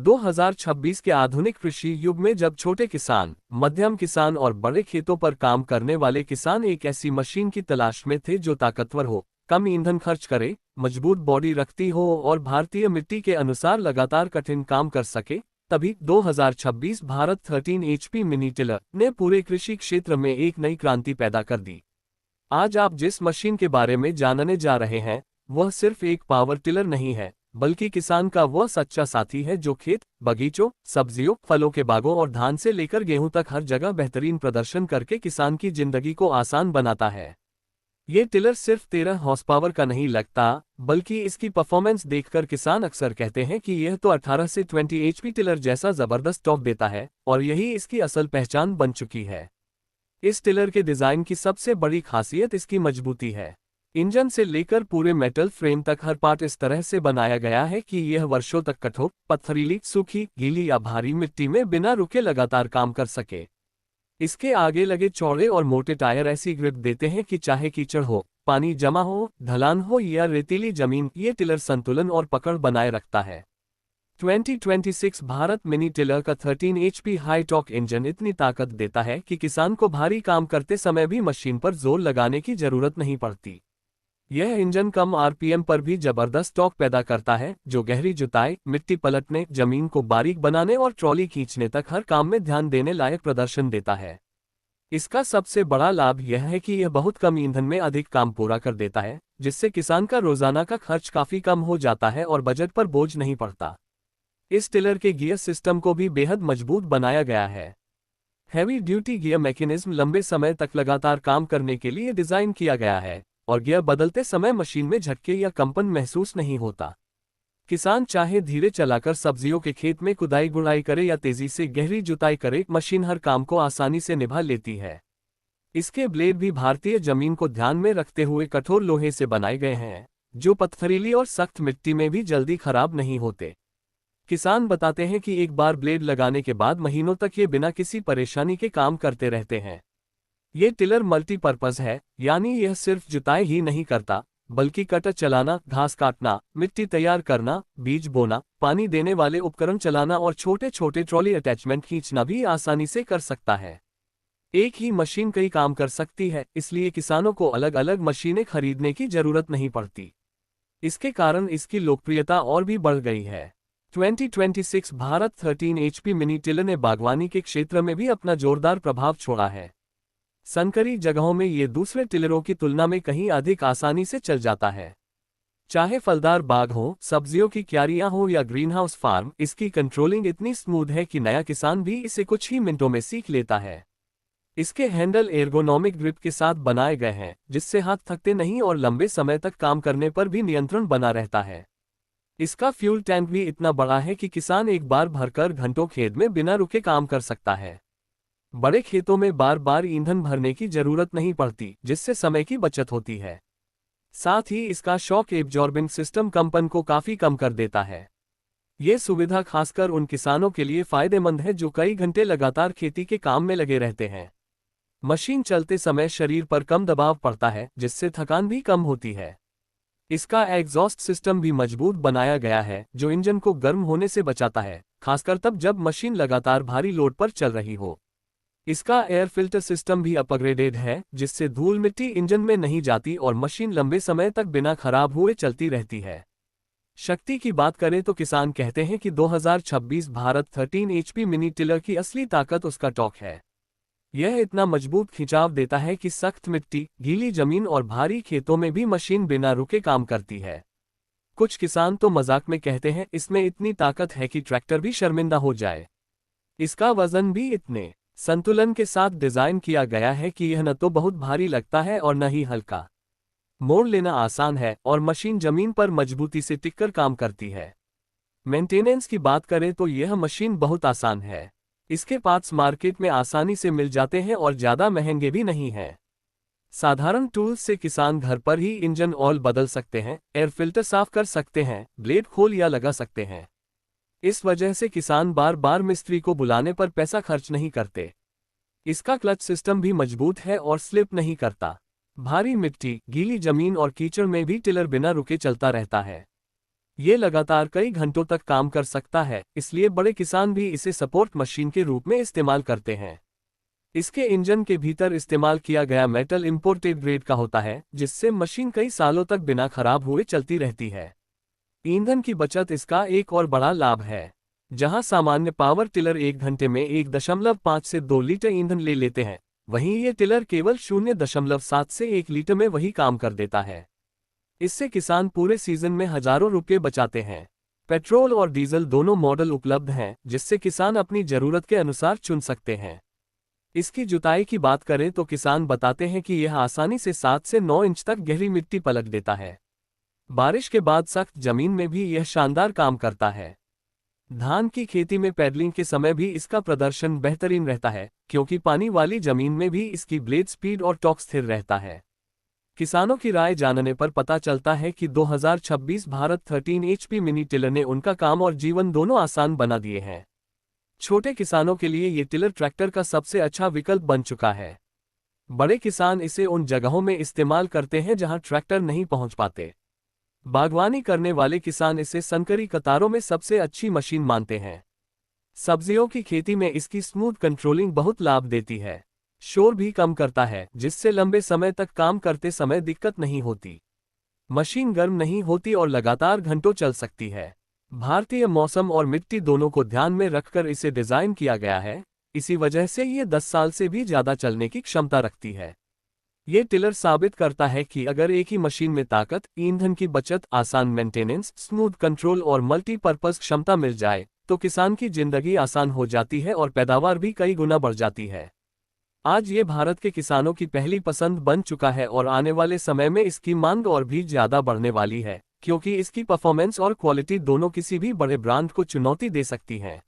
2026 के आधुनिक कृषि युग में जब छोटे किसान, मध्यम किसान और बड़े खेतों पर काम करने वाले किसान एक ऐसी मशीन की तलाश में थे जो ताकतवर हो, कम ईंधन खर्च करे, मजबूत बॉडी रखती हो और भारतीय मिट्टी के अनुसार लगातार कठिन काम कर सके, तभी 2026 भारत 13 HP मिनी टिलर ने पूरे कृषि क्षेत्र में एक नई क्रांति पैदा कर दी। आज आप जिस मशीन के बारे में जानने जा रहे हैं, वह सिर्फ एक पावर टिलर नहीं है, बल्कि किसान का वह सच्चा साथी है जो खेत, बगीचों, सब्जियों, फलों के बागों और धान से लेकर गेहूं तक हर जगह बेहतरीन प्रदर्शन करके किसान की जिंदगी को आसान बनाता है। ये टिलर सिर्फ 13 हॉर्स पावर का नहीं लगता, बल्कि इसकी परफॉर्मेंस देखकर किसान अक्सर कहते हैं कि यह तो 18 से 20 HP टिलर जैसा जबरदस्त टॉर्क देता है, और यही इसकी असल पहचान बन चुकी है। इस टिलर के डिजाइन की सबसे बड़ी खासियत इसकी मजबूती है। इंजन से लेकर पूरे मेटल फ्रेम तक हर पार्ट इस तरह से बनाया गया है कि यह वर्षों तक कठोर, पथरीली, सूखी, गीली या भारी मिट्टी में बिना रुके लगातार काम कर सके। इसके आगे लगे चौड़े और मोटे टायर ऐसी ग्रिप देते हैं कि चाहे कीचड़ हो, पानी जमा हो, ढलान हो या रेतीली जमीन, ये टिलर संतुलन और पकड़ बनाए रखता है। 2026 भारत मिनी टिलर का 13 HP हाई टॉर्क इंजन इतनी ताकत देता है कि किसान को भारी काम करते समय भी मशीन पर जोर लगाने की जरूरत नहीं पड़ती। यह इंजन कम RPM पर भी जबरदस्त टॉर्क पैदा करता है, जो गहरी जुताई, मिट्टी पलटने, जमीन को बारीक बनाने और ट्रॉली खींचने तक हर काम में ध्यान देने लायक प्रदर्शन देता है। इसका सबसे बड़ा लाभ यह है कि यह बहुत कम ईंधन में अधिक काम पूरा कर देता है, जिससे किसान का रोजाना का खर्च काफी कम हो जाता है और बजट पर बोझ नहीं पड़ता। इस टिलर के गियर सिस्टम को भी बेहद मजबूत बनाया गया है। हैवी ड्यूटी गियर मैकेनिज्म लंबे समय तक लगातार काम करने के लिए डिजाइन किया गया है, और गियर बदलते समय मशीन में झटके या कंपन महसूस नहीं होता। किसान चाहे धीरे चलाकर सब्जियों के खेत में कुदाई गुड़ाई करे या तेजी से गहरी जुताई करे, मशीन हर काम को आसानी से निभा लेती है। इसके ब्लेड भी भारतीय जमीन को ध्यान में रखते हुए कठोर लोहे से बनाए गए हैं, जो पथरीली और सख्त मिट्टी में भी जल्दी खराब नहीं होते। किसान बताते हैं कि एक बार ब्लेड लगाने के बाद महीनों तक ये बिना किसी परेशानी के काम करते रहते हैं। ये टिलर मल्टीपर्पज है, यानी यह सिर्फ जुताई ही नहीं करता, बल्कि कटर चलाना, घास काटना, मिट्टी तैयार करना, बीज बोना, पानी देने वाले उपकरण चलाना और छोटे छोटे ट्रॉली अटैचमेंट खींचना भी आसानी से कर सकता है। एक ही मशीन कई काम कर सकती है, इसलिए किसानों को अलग अलग मशीनें खरीदने की जरूरत नहीं पड़ती। इसके कारण इसकी लोकप्रियता और भी बढ़ गई है। 2026 भारत 13 HP मिनी टिलर ने बागवानी के क्षेत्र में भी अपना जोरदार प्रभाव छोड़ा है। संकरी जगहों में ये दूसरे टिलरों की तुलना में कहीं अधिक आसानी से चल जाता है। चाहे फलदार बाग हो, सब्जियों की क्यारियां हो या ग्रीनहाउस फार्म, इसकी कंट्रोलिंग इतनी स्मूथ है कि नया किसान भी इसे कुछ ही मिनटों में सीख लेता है। इसके हैंडल एर्गोनॉमिक ग्रिप के साथ बनाए गए हैं, जिससे हाथ थकते नहीं और लंबे समय तक काम करने पर भी नियंत्रण बना रहता है। इसका फ्यूल टैंक भी इतना बड़ा है कि किसान एक बार भरकर घंटों खेत में बिना रुके काम कर सकता है। बड़े खेतों में बार बार ईंधन भरने की जरूरत नहीं पड़ती, जिससे समय की बचत होती है। साथ ही इसका शॉक एब्जॉर्बिंग सिस्टम कंपन को काफी कम कर देता है। ये सुविधा खासकर उन किसानों के लिए फायदेमंद है जो कई घंटे लगातार खेती के काम में लगे रहते हैं। मशीन चलते समय शरीर पर कम दबाव पड़ता है, जिससे थकान भी कम होती है। इसका एग्जॉस्ट सिस्टम भी मजबूत बनाया गया है, जो इंजन को गर्म होने से बचाता है, खासकर तब जब मशीन लगातार भारी लोड पर चल रही हो। इसका एयर फिल्टर सिस्टम भी अपग्रेडेड है, जिससे धूल मिट्टी इंजन में नहीं जाती और मशीन लंबे समय तक बिना खराब हुए चलती रहती है। शक्ति की बात करें तो किसान कहते हैं कि 2026 भारत 13 HP मिनी टिलर की असली ताकत उसका टॉर्क है। यह इतना मजबूत खिंचाव देता है कि सख्त मिट्टी, गीली जमीन और भारी खेतों में भी मशीन बिना रुके काम करती है। कुछ किसान तो मजाक में कहते हैं, इसमें इतनी ताकत है कि ट्रैक्टर भी शर्मिंदा हो जाए। इसका वजन भी इतने संतुलन के साथ डिजाइन किया गया है कि यह न तो बहुत भारी लगता है और न ही हल्का। मोड़ लेना आसान है और मशीन जमीन पर मजबूती से टिककर काम करती है। मेंटेनेंस की बात करें तो यह मशीन बहुत आसान है। इसके पार्ट्स मार्केट में आसानी से मिल जाते हैं और ज़्यादा महंगे भी नहीं हैं। साधारण टूल्स से किसान घर पर ही इंजन ऑयल बदल सकते हैं, एयर फिल्टर साफ कर सकते हैं, ब्लेड खोल या लगा सकते हैं। इस वजह से किसान बार बार मिस्त्री को बुलाने पर पैसा खर्च नहीं करते। इसका क्लच सिस्टम भी मजबूत है और स्लिप नहीं करता। भारी मिट्टी, गीली जमीन और कीचड़ में भी टिलर बिना रुके चलता रहता है। ये लगातार कई घंटों तक काम कर सकता है, इसलिए बड़े किसान भी इसे सपोर्ट मशीन के रूप में इस्तेमाल करते हैं। इसके इंजन के भीतर इस्तेमाल किया गया मेटल इंपोर्टेड ग्रेड का होता है, जिससे मशीन कई सालों तक बिना खराब हुए चलती रहती है। ईंधन की बचत इसका एक और बड़ा लाभ है। जहां सामान्य पावर टिलर 1 घंटे में 1.5 से 2 लीटर ईंधन ले लेते हैं, वहीं ये टिलर केवल 0.7 से 1 लीटर में वही काम कर देता है। इससे किसान पूरे सीजन में हजारों रुपये बचाते हैं। पेट्रोल और डीजल दोनों मॉडल उपलब्ध हैं, जिससे किसान अपनी जरूरत के अनुसार चुन सकते हैं। इसकी जुताई की बात करें तो किसान बताते हैं कि यह आसानी से 7 से 9 इंच तक गहरी मिट्टी पलट देता है। बारिश के बाद सख्त जमीन में भी यह शानदार काम करता है। धान की खेती में पैडलिंग के समय भी इसका प्रदर्शन बेहतरीन रहता है, क्योंकि पानी वाली जमीन में भी इसकी ब्लेड स्पीड और टॉर्क स्थिर रहता है। किसानों की राय जानने पर पता चलता है कि 2026 भारत 13 HP मिनी टिलर ने उनका काम और जीवन दोनों आसान बना दिए हैं। छोटे किसानों के लिए ये टिलर ट्रैक्टर का सबसे अच्छा विकल्प बन चुका है। बड़े किसान इसे उन जगहों में इस्तेमाल करते हैं जहां ट्रैक्टर नहीं पहुंच पाते। बागवानी करने वाले किसान इसे संकरी कतारों में सबसे अच्छी मशीन मानते हैं। सब्जियों की खेती में इसकी स्मूथ कंट्रोलिंग बहुत लाभ देती है। शोर भी कम करता है, जिससे लंबे समय तक काम करते समय दिक्कत नहीं होती। मशीन गर्म नहीं होती और लगातार घंटों चल सकती है। भारतीय मौसम और मिट्टी दोनों को ध्यान में रखकर इसे डिजाइन किया गया है, इसी वजह से ये 10 साल से भी ज्यादा चलने की क्षमता रखती है। ये टिलर साबित करता है कि अगर एक ही मशीन में ताकत, ईंधन की बचत, आसान मेंटेनेंस, स्मूथ कंट्रोल और मल्टीपर्पज क्षमता मिल जाए, तो किसान की जिंदगी आसान हो जाती है और पैदावार भी कई गुना बढ़ जाती है। आज ये भारत के किसानों की पहली पसंद बन चुका है और आने वाले समय में इसकी मांग और भी ज्यादा बढ़ने वाली है, क्योंकि इसकी परफॉर्मेंस और क्वालिटी दोनों किसी भी बड़े ब्रांड को चुनौती दे सकती हैं।